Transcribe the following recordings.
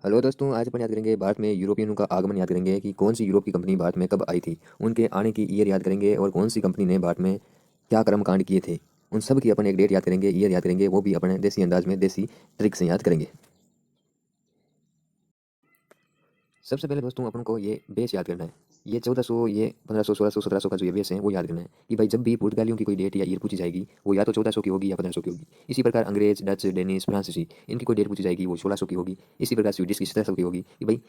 Hello दोस्तों, आज अपन याद करेंगे भारत में यूरोपियनों का आगमन याद करेंगे कि कौन सी यूरोप की कंपनी भारत में कब आई थी। उनके आने की ईयर याद करेंगे और कौन सी कंपनी ने भारत में क्या कर्म कांड किए थे। उन सब की अपन एक डेट याद करेंगे, ईयर याद करेंगे, वो भी अपने देसी अंदाज में देसी ट्रिक से याद करेंगे। सबसे पहले दोस्तों अपन को ये बेस याद करना है। ये 1400, ये 1500, 1600, 1700 का जो ये बेस है वो याद करना है कि भाई जब भी पुर्तगालियों की कोई डेट या ईयर पूछी जाएगी वो या तो 1400 की होगी या 1500 की होगी। इसी प्रकार अंग्रेज, डच, डेनिश, फ्रांसीसी इनकी कोई डेट पूछी जाएगी वो 1600 की होगी। इसी प्रकार स्वीडिश की 1700 की होगी कि भाई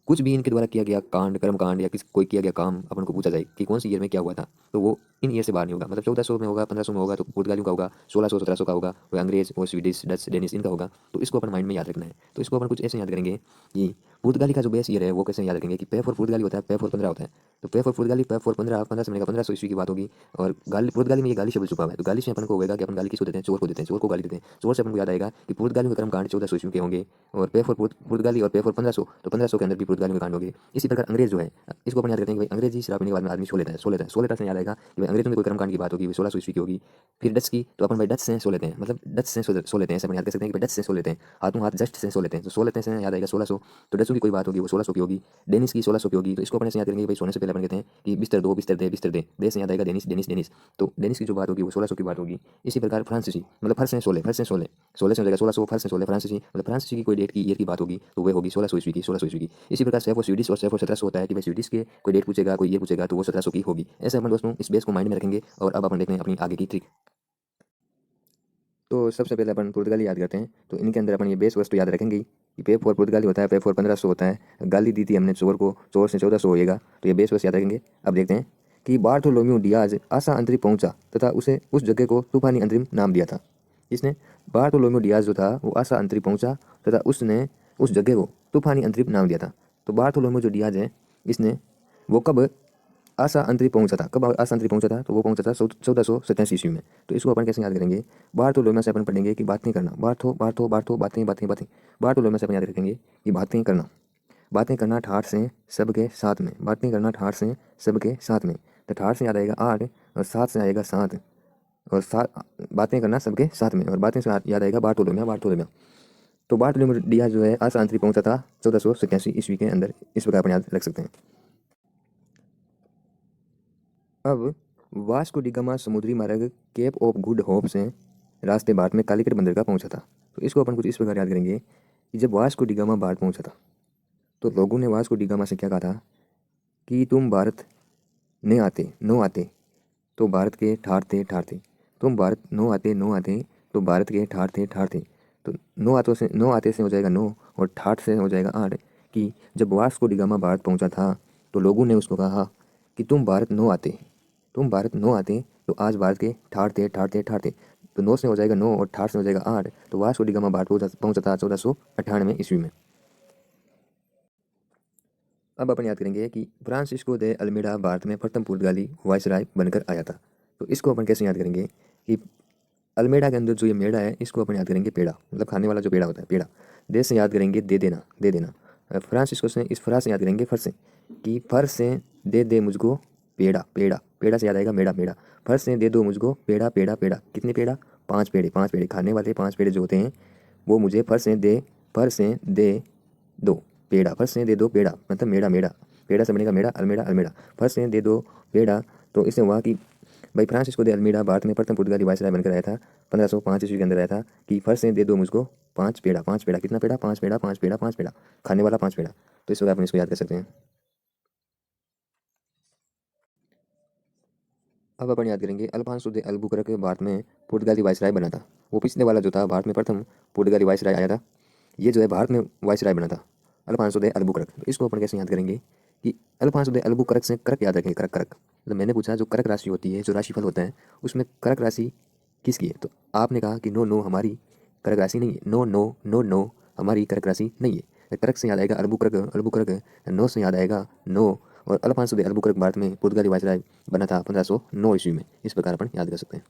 कुछ भी इनके द्वारा किया गया कांड, कर्म कांड या किसी कोई किया गया काम अपन को पूछा जाए कि कौन सी ईयर में क्या हुआ था, तो वो इन ईयर से बाहर नहीं होगा। मतलब 1400 में होगा, 1500 में होगा तो पुर्तगालियों का होगा, 1600, 1700 का होगा वो अंग्रेज और स्वीडिश, डच, डेनिश इनका होगा। तो इसको अपन माइंड में याद रखना है। तो इसको अपन कुछ ऐसे याद करेंगे कि पुर्तगाली का जो बेस ईयर है वो कैसे याद रखेंगे कि पे फॉर पुर्तगाली होता है, पे फॉर 15 होता है। तो पे फॉर पुर्तगाली, पे फॉर 15, 15 से मिलेगा 1500 ईस्वी की बात होगी। और गाली पुर्तगाली में ये गाली शब्द छुपा हुआ है, तो गाली से अपन को होगा कि अपन गाली किसको देते हैं, चोर को देते हैं, चोर को गाली देते हैं। चोर से अपन को याद आएगा कि पुर्तगालियों के कर्म कांड 1400 ईस्वी के होंगे। और पे फॉर पुर्तगाली और पे फॉर 1500, तो 1500 के अंदर भी पुर्तगालियों के कांड होंगे। इसी प्रकार अंग्रेज जो है, इसको अपन याद करते हैं कि भाई अंग्रेजी शराब पीने के बाद में आदमी सो लेता है, सो लेता है, सो लेता से याद आएगा कि भाई अंग्रेजों में कोई कर्मकांड की बात होगी, 1600 ईस्वी की होगी। फिर डच की, तो अपन भाई डच से सो लेते हैं, मतलब डच से सो लेते हैं, ऐसे अपन याद कर सकते हैं कि भाई डच से सो लेते हैं, हाथों हाथ जस्ट से सो लेते हैं, तो सो लेते हैं से याद आएगा 1600। तो डचों की कोई बात होगी वो 1600 की होगी। डेनिस की 1600 की होगी। तो इसको अपन ऐसे याद करेंगे कि भाई सोने से पहले अपन कहते हैं कि बिस्तर दो, बिस्तर दे, बिस्तर दे, दे से याद आएगा डेनिस, डेनिस, डेनिस। तो डेनिस की जो बात होगी वो 1600 की बात होगी। इसी प्रकार फ्रांसीसी, मतलब फर्स्ट से सोले, फर्स्ट से सोले, सोले से हो जाएगा 1600, फर्स्ट से सोले फ्रांसीसी, मतलब फ्रांसीसी की कोई डेट की ईयर की बात होगी तो वह होगी 1600 ईस्वी की, 1600 ईस्वी की। इसी प्रकार सेफ और स्वीडिश और सेफ और 1700 होता है कि भाई स्वीडिश के कोई डेट पूछेगा, कोई ईयर पूछेगा तो वो 1700 की होगी। ऐसे अपन दोस्तों इस बेस को माइंड में रखेंगे और अब अपन देखते हैं अपनी आगे की ट्रिक। तो सबसे पहले अपन पुर्तगाली याद करते हैं, तो इनके अंदर अपन ये बेस वस्तु याद रखेंगे कि पे फॉर पुर्तगाली होता है, पे फॉर 1500 होता है। गाली दी थी हमने चोर को, चोर से 1400 होएगा, तो ये बेस वस्तु याद रखेंगे। अब देखते हैं कि बार्थोलोम्यू डियाज आसा अंतरिम पहुंचा तथा उसे उस जगह को तूफानी अंतरिम नाम दिया था। इसने बार्थोलोम्यू डियाज जो था वो आसा अंतरिम पहुंचा तथा उसने उस जगह को तूफानी अंतरिम नाम दिया था। तो बार्थोलोम्यू जो डियाज है, इसने वो कब आसा अंतरिम पहुंचा था, कब आसा अंतरिम पहुंचा था, तो वो पहुंचा था 1487 ईस्वी में। तो इसको अपन कैसे याद करेंगे, बार्थोलोम्यू से अपन पढ़ेंगे कि बातें करना, बार्थो बार्थो बार्थो, बातें बातें बातें। बार्थोलोम्यू से अपन याद रखेंगे कि बातें करना, बातें करना ठाठ से सबके साथ में, बातें करना ठाठ से सबके साथ में। तो ठाठ से याद आएगा 8 और 7 से आएगा 7, और सात, बातें करना सबके साथ में और बातें से याद आएगा बार्थोलोम्यू, बार्थोलोम्यू। तो बार्थोलोम्यू डियाज जो है आसा अंतरिम पहुंचा था 1487 ईस्वी के अंदर। इस प्रकार अपन याद रख सकते हैं। अब वास्को डी गामा समुद्री मार्ग केप ऑफ गुड होप से रास्ते भारत में कालीकट बंदर का पहुंचा था। तो इसको अपन कुछ इस प्रकार याद करेंगे कि जब वास्को डी गामा भारत पहुंचा था तो लोगों ने वास्को डी गामा से क्या कहा था कि तुम भारत ने आते नो आते तो भारत के ठार थे, ठार थे। तुम भारत नो आते नो आते तो भारत के ठार थे, ठार थे। तो नो आते से हो जाएगा 9 और ठाठ से हो जाएगा 8। कि जब वास्को डी गामा भारत पहुंचा था तो लोगों ने उसको कहा कि तुम भारत नो आते, तुम भारत नो आते तो आज भारत के ठार थे, ठार थे, ठार थे। तो 9 से हो जाएगा 9 और ठाठ से हो जाएगा 8। तो वास्को डी गामा भारत पहुंचा था 1498 ईस्वी में। अब अपन याद करेंगे कि फ्रांसिस्को दे अल्मेडा भारत में प्रथम पुर्तगाली वायसराय बनकर आया था। तो इसको अपन कैसे याद करेंगे कि अल्मेडा के अंदर जो ये मेड़ा है इसको अपन याद करेंगे पेड़ा, मतलब खाने वाला जो पेड़ा होता है, पेड़ा। देश से याद करेंगे दे देना, दे देना। फ्रांसिस्को से, इस फ्रा से याद करेंगे फर से, कि फर से दे दे मुझको पेड़ा, पेड़ा, पेड़ा से याद आएगा मेड़ा, मेड़ा। फर से दे दो मुझको पेड़ा, पेड़ा, पेड़ा। कितने पेड़ा, 5 पेड़े, 5 पेड़े, खाने वाले 5 पेड़े जो होते हैं वो मुझे फर से दे, फर से दे दो पेड़ा, फर से दे दो पेड़ा, मतलब मेड़ा, मेड़ा। पेड़ा से बनेगा मेड़ा, अलमेड़ा, अलमेड़ा। फर से दे दो पेड़ा। तो इससे हुआ कि भाई फ्रांसिस्को दे अल्मीडा भारत में प्रथम पुर्तगाली वायसराय बनकर आया था, 1505 ईस्वी के अंदर आया था। कि फर से दे दो मुझको 5 पेड़ा, 5 पेड़ा। कितना पेड़ा, 5 पेड़ा, 5 पेड़ा, 5 पेड़ा, खाने वाला 5 पेड़ा। तो इस वजह अपन इसको याद कर सकते हैं। अब अपन याद करेंगे अल्फांसो दे अल्बुकर्क भारत में पुर्तगाली वायसराय बना था। वो पिछले वाला जो था भारत में प्रथम पुर्तगाली वायसराय आया था, ये जो है भारत में वायसराय बना था, अल्फांसो दे अल्बुकर्क। तो इसको अपन कैसे याद करेंगे कि अल्फांसो दे अल्बुकर्क से करक याद रखेंगे, करक, करक। मतलब मैंने पूछा जो करक राशि होती है, जो राशिफल होता है, उसमें करक राशि किसकी है, तो आपने कहा कि नो नो हमारी कर्क राशि नहीं है, नो नो नो नो हमारी कर्क राशि नहीं है। तो कर्क से याद आएगा अरबुकर्क, अरबुकर्क। नो से याद आएगा नो। और अल्फांसो दे अल्बुकर्क भारत में पुर्तगाली वायसराय बना था 1509 ईस्वी में। इस प्रकार अपन याद कर सकते हैं।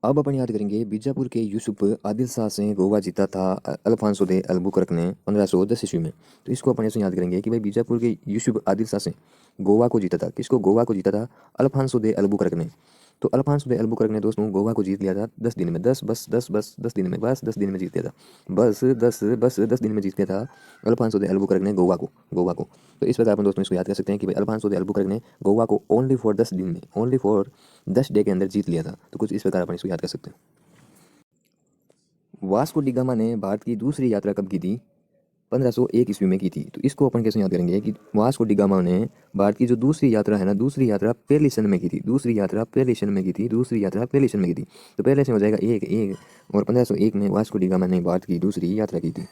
अब अपन याद करेंगे बीजापुर के यूसुफ आदिल शाह से गोवा जीता था अल्फांसो दे अल्बुकर्क ने 1510 ईस्वी में। तो इसको अपन ऐसे याद करेंगे कि भाई बीजापुर के यूसुफ आदिल शाह से गोवा को जीता था, किसको, गोवा को जीता था अल्फांसो दे अल्बुकर्क ने। तो अल्फांसो दे अल्बुकर्क ने दोस्तों गोवा को जीत लिया था 10 दिन में। 10 दिन में, बस 10 दिन में जीत लिया था। बस 10 दिन में जीत लिया था अल्फांसो दे अल्बुकर्क ने गोवा को। तो इस प्रकार अपन दोस्तों इसको याद कर सकते हैं कि भाई अल्फांसो दे अल्बुकर्क ने गोवा को ओनली फॉर 10 दिन में, ओनली फॉर 10 डे के अंदर जीत लिया था। तो कुछ इस प्रकार अपन इसको याद कर सकते हैं। वास्को डी गामा ने भारत की दूसरी यात्रा कब की थी? 1501 ईस्वी में की थी। तो इसको अपन कैसे याद करेंगे कि वास्को डी गामा ने भारत की जो दूसरी यात्रा है ना, दूसरी यात्रा पहले सन में की थी। दूसरी यात्रा पहले सन में की थी। तो पहले से हो जाएगा एक एक, और 1501 में वास्को डी गामा ने भारत की दूसरी यात्रा की थी।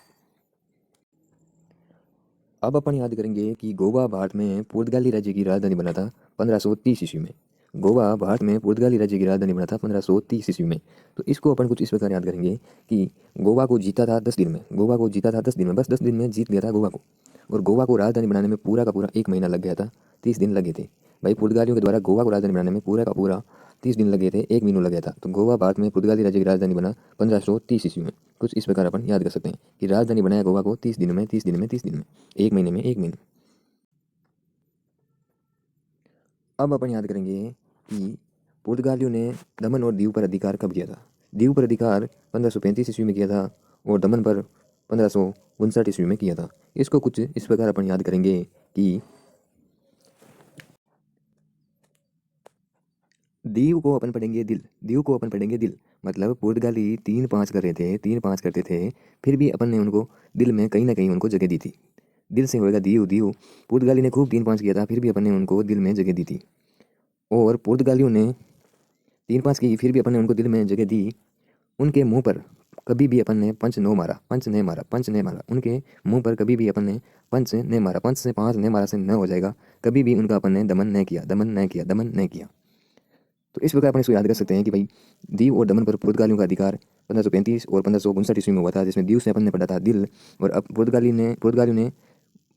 अब अपन याद करेंगे कि गोवा भारत में पुर्तगाली राज्य की राजधानी बना था 1530 ईस्वी में। गोवा भारत में पुर्तगाली राज्य की राजधानी बना था 1530 ईस्वी में। तो इसको अपन कुछ इस प्रकार याद करेंगे कि गोवा को जीता था 10 दिन में। बस 10 दिन में जीत लिया था गोवा को। और गोवा को राजधानी बनाने में पूरा का पूरा 1 महीना लग गया था, 30 दिन लगे थे। भाई पुर्तगालियों के द्वारा गोवा को राजधानी बनाने में पूरा का पूरा 30 दिन लगे थे, 1 महीना लग गया था। तो गोवा भारत में पुर्तगाली राज्य की राजधानी बना 1530 ईस्वी में। कुछ इस प्रकार अपन याद कर सकते हैं कि राजधानी बनाया गोवा को 30 दिन में, 1 महीने में, 1 महीने। अब अपन याद करेंगे कि पुर्तगालियों ने दमन और दीव पर अधिकार कब किया था? दीव पर अधिकार 1535 ईस्वी में किया था, और दमन पर 1559 ईस्वी में किया था। इसको कुछ इस प्रकार अपन याद करेंगे कि दीव को अपन पढ़ेंगे दिल। मतलब पुर्तगाली 3-5 कर रहे थे, 3-5 करते थे, फिर भी अपन ने उनको दिल में कहीं ना कहीं उनको जगह दी थी। दिल से होएगा दीव। पुर्तगाली ने खूब 3-5 किया था, फिर भी अपन ने उनको दिल में जगह दी थी। और पुर्तगालियों ने 3-5 की, फिर भी अपन ने उनको दिल में जगह दी। उनके मुंह पर कभी भी अपन ने पंच नहीं मारा। उनके मुंह पर कभी भी अपन ने पंच नहीं मारा। पंच से 5 नहीं मारा से न हो जाएगा। कभी भी उनका अपन ने दमन नहीं किया। तो इस प्रकार अपन इसको याद कर सकते हैं कि भाई दीव और दमन पर पुर्तगालियों का अधिकार 1535 और 1559 ईस्वी में हुआ था, जिसमें दीव से अपन ने पढ़ा था दिल। और अब पुर्तगालियों ने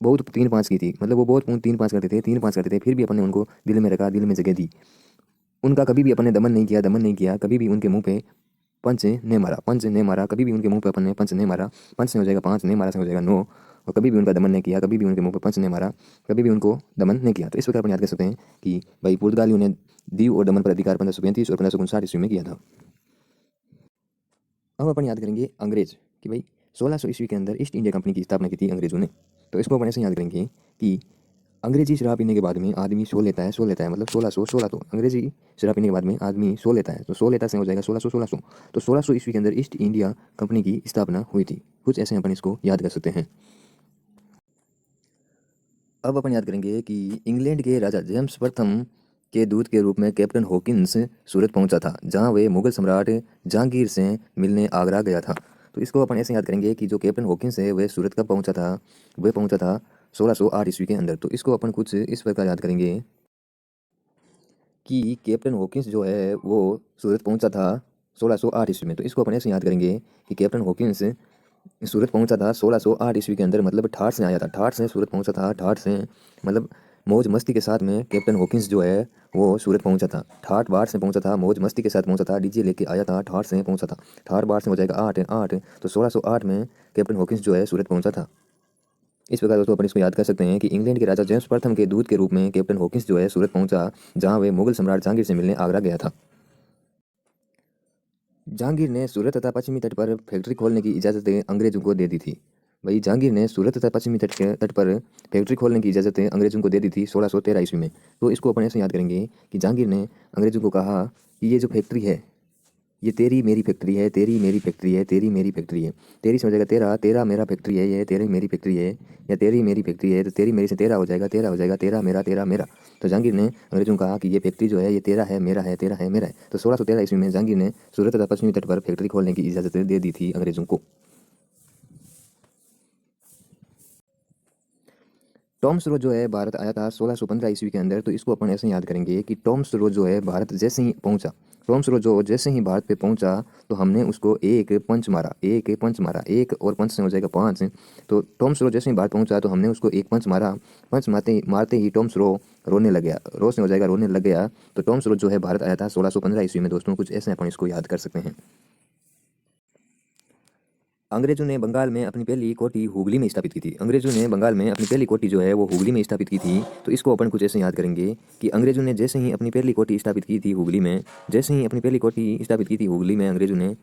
बहुत 3-5 की थी। मतलब वो बहुत 3-5 करते थे, फिर भी अपन ने उनको दिल में रखा, दिल में जगह दी। उनका कभी भी अपन ने दमन नहीं किया। कभी भी उनके मुंह पे पंच नहीं मारा। कभी भी उनके मुंह पे अपन ने पंच नहीं मारा। पंच से हो जाएगा 5, नहीं मारा से हो जाएगा 9। और कभी भी उनका दमन नहीं किया। कभी भी उनके मुंह पे पंच नहीं मारा। कभी भी उनको दमन नहीं किया। तो इस प्रकार अपन याद कर सकते हैं कि भाई पुर्तगालियों ने दीव और दमन पर अधिकार 1535 और 1559 ईस्वी में किया था। अब अपन याद करेंगे अंग्रेज कि भाई 1600 ईस्वी के अंदर ईस्ट इंडिया कंपनी की स्थापना की थी अंग्रेजों ने। तो इसको अपन ऐसे याद करेंगे कि अंग्रेजी शराब पीने के बाद में आदमी सो लेता है। मतलब 1616। तो अंग्रेजी शराब पीने के बाद में आदमी सो लेता है, तो सो लेता से हो जाएगा 1600। तो 1600 ईस्वी के अंदर ईस्ट इंडिया कंपनी की स्थापना हुई थी। कुछ ऐसे अपन इसको याद कर सकते हैं। अब अपन याद करेंगे कि इंग्लैंड के राजा जेम्स प्रथम के दूत के रूप में कैप्टन हॉकिंस सूरत पहुंचा था, जहां वे मुगल सम्राट जहांगीर से मिलने आगरा गया था। तो इसको अपन ऐसे याद करेंगे कि जो कैप्टन हॉकिंस है वह सूरत कब पहुंचा था? वह पहुंचा था 1608 ईस्वी के अंदर। तो इसको अपन कुछ इस प्रकार याद करेंगे कि कैप्टन हॉकिंस जो है वो सूरत पहुंचा था 1608 ईस्वी में। तो इसको अपन ऐसे याद करेंगे कि कैप्टन हॉकिंस सूरत पहुंचा था 1608 ईस्वी के अंदर। मतलब ठाठ से आया था, ठाठ से सूरत पहुंचा था। ठाठ से मतलब मौज मस्ती के साथ में कैप्टन हॉकिंस जो है वो सूरत पहुंचा था। ठाठ बाढ़ से पहुंचा था, मौज मस्ती के साथ पहुंचा था, डीजे लेके आया था, ठाठ से पहुंचा था। ठाठ बाढ़ से हो जाएगा 8 तो 1608 में कैप्टन हॉकिंस जो है सूरत पहुंचा था। इस प्रकार दोस्तों अपन इसको याद कर सकते हैं कि इंग्लैंड के राजा जेम्स प्रथम के दूत के रूप में कैप्टन हॉकिंस जो है सूरत पहुंचा, जहां वे मुगल सम्राट जहांगीर से मिलने आगरा गया था। जहांगीर ने सूरत तथा पश्चिमी तट पर फैक्ट्री खोलने की इजाज़त अंग्रेजों को दे दी थी। भाई जहांगीर ने सूरत तथा पश्चिमी तट पर फैक्ट्री खोलने की इजाज़त अंग्रेजों को दे दी थी 1613 ईस्वी में। तो इसको अपन ऐसे याद करेंगे कि जहांगीर ने अंग्रेजों को कहा कि ये जो फैक्ट्री है ये तेरी मेरी फैक्ट्री है, तेरी मेरी फैक्ट्री है, तेरी मेरी फैक्ट्री है। तेरी से हो जाएगा तेरा, तेरा मेरा फैक्ट्री है, ये तेरी मेरी फैक्ट्री है, या तेरी मेरी फैक्ट्री है। तो तेरी मेरी से तेरा हो जाएगा, तेरा मेरा, तेरा मेरा। तो जहांगीर ने अंग्रेजों को कहा कि ये फैक्ट्री जो है ये तेरा है, मेरा है, तेरा है, मेरा है। तो 1613 ईस्वी में जहांगीर ने सूरत तथा पश्चिमी तट पर फैक्ट्री खोलने की इजाज़त दे दी थी अंग्रेजों को। टॉम स्रो जो है भारत आया था 1615 ईस्वी के अंदर। तो इसको अपन ऐसे याद करेंगे कि टॉम स्रो जो है भारत जैसे ही पहुंचा, टॉम स्रो जो जैसे ही भारत पे पहुंचा तो हमने उसको एक पंच मारा, एक और पंच से हो जाएगा 5। तो टॉम स्रो जैसे ही भारत पहुंचा तो हमने उसको एक पंच मारा। पंच मारते ही टॉम स्रो रोने लग गया, रो से हो जाएगा रोने लग गया। तो टॉम स्रो जो है भारत आया था 1615 ईस्वी में। दोस्तों कुछ ऐसे अपन इसको याद कर सकते हैं। अंग्रेजों ने बंगाल में अपनी पहली कोठी हुगली में स्थापित की थी। अंग्रेजों ने बंगाल में अपनी पहली कोठी जो है वो हुगली में स्थापित की थी। तो इसको अपन कुछ ऐसे याद करेंगे कि अंग्रेजों ने जैसे ही अपनी पहली कोठी स्थापित की थी हुगली में, जैसे ही अपनी पहली कोठी स्थापित की थी हुगली में अंग्रेजों ने,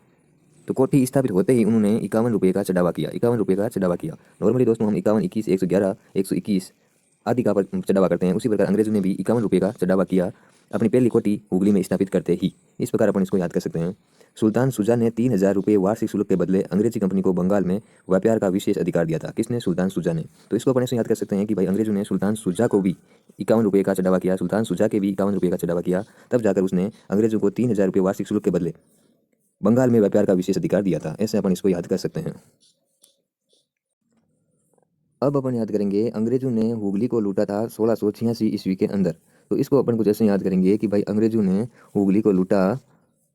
तो कोठी स्थापित होते ही उन्होंने 51 रुपये का चढ़ावा किया। 51 रुपये का चढ़ावा किया। नॉर्मली दोस्तों हम 51, 21, 111, 121 आदि का चढ़ावा करते हैं। उसी प्रकार अंग्रेजों ने भी 51 रुपये का चढ़ावा किया अपनी पहली कोठी हुगली में स्थापित करते ही। इस प्रकार अपन इसको याद कर सकते हैं। सुल्तान शुजा ने 3000 रुपये वार्षिक शुल्क के बदले अंग्रेजी कंपनी को बंगाल में व्यापार का विशेष अधिकार दिया था। किसने? सुल्तान शुजा ने। तो इसको अपन ऐसे याद कर सकते हैं कि भाई अंग्रेजों ने सुल्तान शुजा को भी 51 रुपये का चढ़ावा किया, सुल्तान शुजा के भी 51 रुपये का चढ़ावा किया, तब जाकर उसने अंग्रेजों को 3000 रुपये वार्षिक शुल्क के बदले बंगाल में व्यापार का विशेष अधिकार दिया था। ऐसे अपन इसको याद कर सकते हैं। अब अपन याद करेंगे अंग्रेजों ने हुगली को लूटा था 1686 ईस्वी के अंदर। तो इसको अपन कुछ ऐसे याद करेंगे कि भाई अंग्रेजों ने हुगली को लूटा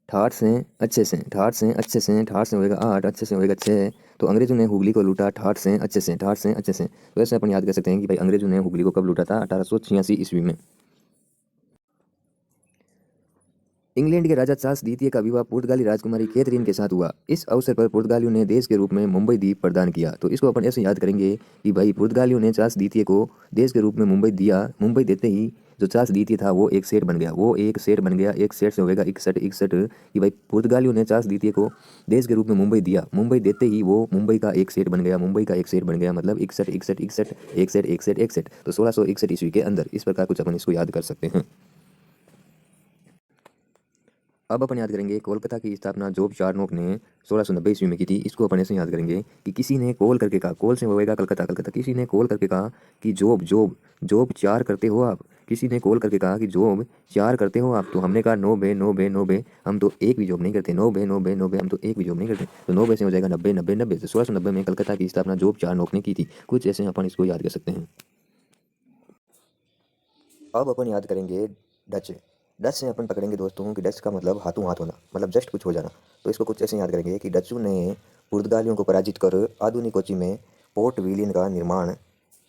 ठाठ से अच्छे से, ठाठ से अच्छे से, ठाठ से होएगा 8, अच्छे से होएगा 6। तो अंग्रेजों ने हुगली को लूटा ठाठ से अच्छे से, ठाठ से अच्छे से। तो ऐसे अपन याद कर सकते हैं कि भाई अंग्रेजों ने हुगली को कब लूटा था? 1886 ईस्वी में। इंग्लैंड के राजा चार्ल्स द्वितीय का विवाह पुर्तगाली राजकुमारी कैथरीन के साथ हुआ। इस अवसर पर पुर्तगालियों ने देश के रूप में मुंबई द्वीप प्रदान किया। तो इसको अपन ऐसे याद करेंगे कि भाई पुर्तगालियों ने चार्ल्स द्वितीय को देश के रूप में मुंबई दिया। मुंबई देते ही जो चार्ल्स द्वितीय था वो एक सेठ बन गया, वो एक सेठ बन गया। एक सेठ से होगा 61, 61 कि भाई पुर्तगालियों ने चार्ल्स द्वितीय को देश के रूप में मुंबई दिया। मुंबई देते ही वो मुंबई का एक सेठ बन गया, मुंबई का एक सेठ बन गया, मतलब 61, 61, 61, 61, 61, 61। तो 1661 ईस्वी के अंदर। इस प्रकार कुछ अपन इसको याद कर सकते हैं। अब अपन याद करेंगे कोलकाता की स्थापना जॉब चार्नोक ने 1690 ईस्वी में की थी। इसको अपन ऐसे याद करेंगे कि किसी ने कॉल करके कहा, कॉल से होएगा कलकत्ता, कलकत्ता। किसी ने कॉल करके कहा कि जॉब जॉब जॉब 4 करते हो आप। किसी ने कॉल करके कहा कि जॉब 4 करते हो आप। तो हमने कहा 9 बे 9 बे 9 बे, हम तो एक भी जॉब नहीं करते। 9 बे 9 बे 9 बे, हम तो एक भी जॉब नहीं करते। तो 9 बे से हो जाएगा 90, 90, 90। तो 1690 में कलकत्ता की स्थापना जॉब चार्नोक ने की थी। कुछ ऐसे अपन इसको याद कर सकते हैं। अब अपन याद करेंगे डच। डच से अपन पकड़ेंगे दोस्तों कि डच का मतलब हाथों हाथ होना, मतलब जस्ट कुछ हो जाना। तो इसको कुछ ऐसे याद करेंगे कि डच्चू ने पुर्तगालियों को पराजित कर आधुनिक कोची में पोर्ट विलियन का निर्माण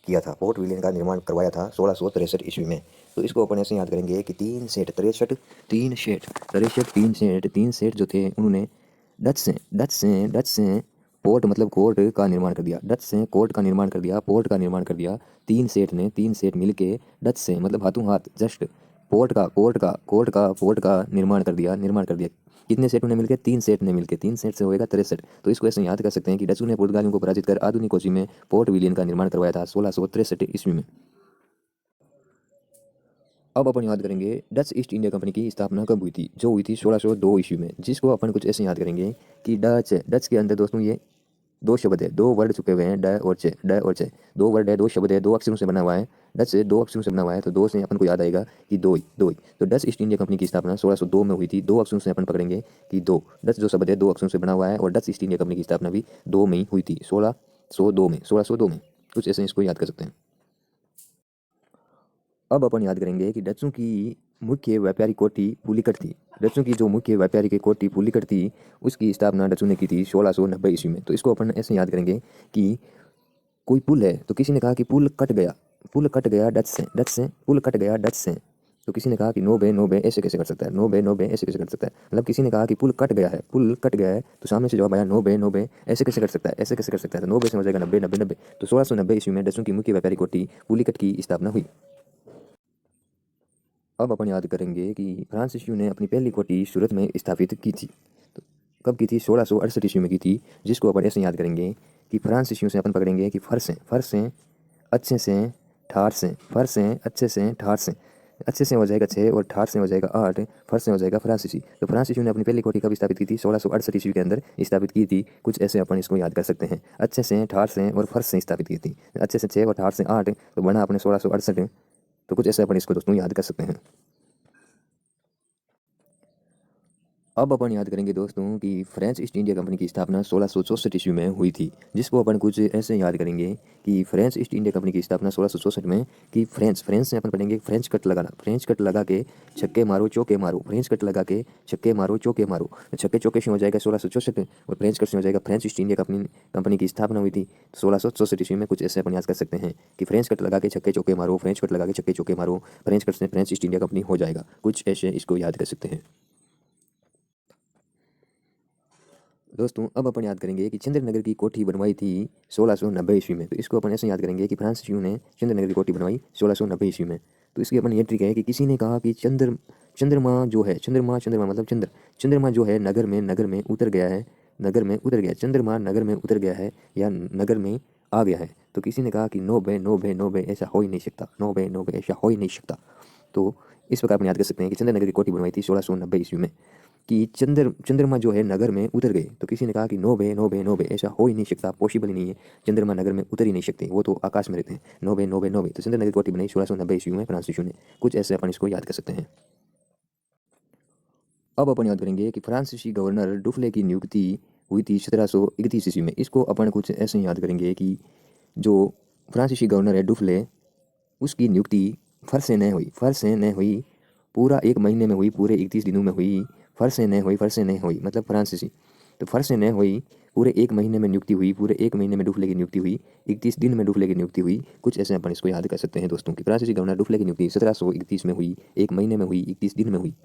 किया था। पोर्ट विलियन का निर्माण करवाया था 1663 ईस्वी में। तो इसको अपन ऐसे याद करेंगे कि 3 सेठ 63, 3 सेठ 63, 3 सेठ जो थे उन्होंने डच से पोर्ट मतलब कोर्ट का निर्माण कर दिया। डच से कोर्ट का निर्माण कर दिया, पोर्ट का निर्माण कर दिया। 3 सेठ मिलके डच से मतलब हाथों हाथ जस्ट पोर्ट का निर्माण कर दिया। कितने सेठों ने मिलकर? 3 सेठ ने मिलकर। 3 सेठ से होएगा 63। तो इसको ऐसे याद कर सकते हैं कि डचों ने पुर्तगालियों को पराजित कर आधुनिक कोची में पोर्ट विलियन का निर्माण करवाया था 1663 ईस्वी में। अब अपन याद करेंगे डच ईस्ट इंडिया कंपनी की स्थापना कब हुई थी? जो हुई थी 1602 ईस्वी में। जिसको अपन कुछ ऐसे याद करेंगे कि डच के अंदर दोस्तों ये 2 शब्द है, 2 वर्ड छुपे हुए हैं, ड और चे, ड और चे। 2 वर्ड है, 2 शब्द है, 2 अक्षरों से बना हुआ है। डच से 2 अक्षरों से बना हुआ है। तो 2 से अपन को याद आएगा कि दो ही। तो डच ईस्ट इंडिया कंपनी की स्थापना 1602 में हुई थी। 2 अक्षरों से अपन पकड़ेंगे कि 2। डच जो शब्द है 2 अक्षरों से बना हुआ है और डच ईस्ट इंडिया कंपनी की स्थापना भी 2 में ही हुई थी, 1602 में। कुछ ऐसे इसको याद कर सकते हैं। अब अपन याद करेंगे कि डच्चों की मुख्य व्यापारी कोठी पुलिकट थी। डच्चों की जो मुख्य व्यापारी की कोठी पुलिकट थी उसकी स्थापना डच्चों ने की थी 1690 ईस्वी में। तो इसको अपन ऐसे याद करेंगे कि कोई पुल है तो किसी ने कहा कि पुल कट गया डच से पुल कट गया डच से। तो किसी ने कहा कि नो बे ऐसे कैसे कर सकता है? नो बे ऐसे कैसे कर सकता है? मतलब किसी ने कहा कि पुल कट गया है। तो सामने से जवाब आया नो बे ऐसे कैसे कर सकता है? ऐसे कैसे कर सकता है? तो 9 बे से हो जाएगा 90, 90, 90। तो 1690 ईस्वी में डच्चों की मुख्य व्यापारी कोठी पुलिकट की स्थापना हुई। अब अपन याद करेंगे कि फ्रांसीसियों ने अपनी पहली कोठी सूरत में स्थापित की थी। तो कब की थी? 1668 ईस्वी में की थी। जिसको अपन ऐसे याद करेंगे कि फ्रांसीसियों से अपन पकड़ेंगे कि फर से अच्छे से ठाठ से, फर से अच्छे से ठाठ से। अच्छे से हो जाएगा 6 और ठाठ से हो जाएगा 8, फर से हो जाएगा फ्रांसीसी। तो फ्रांसीसियों ने अपनी पहली कोठी कब स्थापित की थी? 1668 ईस्वी के अंदर स्थापित की थी। कुछ ऐसे अपन इसको याद कर सकते हैं। अच्छे से, ठाठ से और फर्श से स्थापित की थी। अच्छे से 6 और ठाठ से 8, तो बना अपने 1668। तो कुछ ऐसे अपन इसको दोस्तों याद कर सकते हैं। अब अपन याद करेंगे दोस्तों कि फ्रेंच ईस्ट इंडिया कंपनी की स्थापना 1664 ईस्वी में हुई थी। जिसको अपन कुछ ऐसे याद करेंगे कि फ्रेंच ईस्ट इंडिया कंपनी की स्थापना 1664 में कि फ्रेंच से अपन पढ़ेंगे फ्रेंच कट लगाना। फ्रेंच कट लगा के छक्के मारो चौके मारो। फ्रेंच कट लगा के छक्के मारो चौके मारो। छक्के चौके से हो जाएगा 1664 और फ्रेंच कट से हो जाएगा फ्रेंच ईस्ट इंडिया कंपनी की स्थापना हुई थी 1664 ईस्वी में। कुछ ऐसे अपन याद कर सकते हैं कि फ्रेंच कट लगा के छक्के चौके मारो, फ्रेंच कट लगा के छक्के चौके मारो, फ्रेंच कट से फ्रेंच ईस्ट इंडिया कंपनी हो जाएगा। कुछ ऐसे इसको याद कर सकते हैं। दोस्तों अब अपन याद करेंगे कि चंद्रनगर की कोठी बनवाई थी 1690 ईस्वी में। तो इसको अपन ऐसे याद करेंगे कि फ्रांसीसियों ने चंद्रनगर की कोठी बनवाई 1690 ईस्वी में। तो इसकी अपन ये ट्रिक है कि किसी ने कहा कि चंद्रमा जो है, चंद्रमा मतलब चंद्रमा जो है नगर में उतर गया है, नगर में उतर गया, चंद्रमा नगर में उतर गया है या नगर में आ गया है। तो किसी ने कहा कि नो बे नो बे नो बे, ऐसा हो ही नहीं सकता, नो बे नो बे, ऐसा हो ही नहीं सकता। तो इस प्रकार अपन याद कर सकते हैं कि चंद्रनगर की कोठी बनवाई थी 1690 ईस्वी में कि चंद्रमा जो है नगर में उतर गए। तो किसी ने कहा कि नो बे नो बे नो बे, ऐसा हो ही नहीं सकता, पॉसिबल ही नहीं है, चंद्रमा नगर में उतर ही नहीं सकते, वो तो आकाश में रहते हैं, नो बे नो बे नो बे। तो चंद्रनगर की कोठी बनाई 1690 ईस्वी में फ्रांसीसियों ने। कुछ ऐसे अपन इसको याद कर सकते हैं। अब अपन याद करेंगे कि फ्रांसीसी गवर्नर डुफ्ले की नियुक्ति हुई थी 1731 ईस्वी में। इसको अपन कुछ ऐसे याद करेंगे कि जो फ्रांसीसी गवर्नर है डुफ्ले, उसकी नियुक्ति फर से न हुई, पूरा एक महीने में हुई, पूरे 31 दिनों में हुई। फर से न हुई मतलब फ्रांसीसी, तो फर से न हुई, पूरे एक महीने में नियुक्ति हुई, पूरे एक महीने में डुफ्ले की नियुक्ति हुई, 31 दिन में डुफ्ले की नियुक्ति हुई। कुछ ऐसे अपन इसको याद कर सकते हैं दोस्तों कि फ्रांसीसी गवर्नर डुफ्ले की नियुक्ति 1731 में हुई, एक महीने में हुई, 31 दिन में हुई।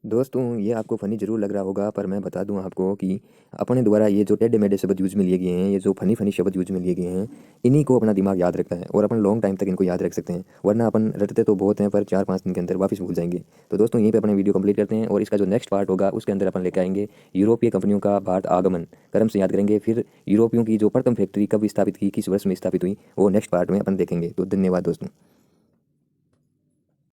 दोस्तों ये आपको फ़नी ज़रूर लग रहा होगा, पर मैं बता दूं आपको कि अपने द्वारा ये जो टेढ़े मेढ़े शब्द यूज में लिए गए हैं, ये जो फनी शब्द यूज में लिए गए हैं, इन्हीं को अपना दिमाग याद रखता है और अपन लॉन्ग टाइम तक इनको याद रख सकते हैं। वरना अपन रटते तो बहुत हैं पर 4-5 दिन के अंदर वापस भूल जाएंगे। तो दोस्तों यहीं पे अपने वीडियो कंप्लीट करते हैं और इसका जो नेक्स्ट पार्ट होगा उसके अंदर अपन लेकर आएंगे यूरोपीय कंपनियों का भारत आगमन, क्रम से याद करेंगे। फिर यूरोपियों की जो प्रथम फैक्ट्री कब स्थापित की, किस वर्ष में स्थापित हुई, वो नेक्स्ट पार्ट में अपन देखेंगे। तो धन्यवाद दोस्तों।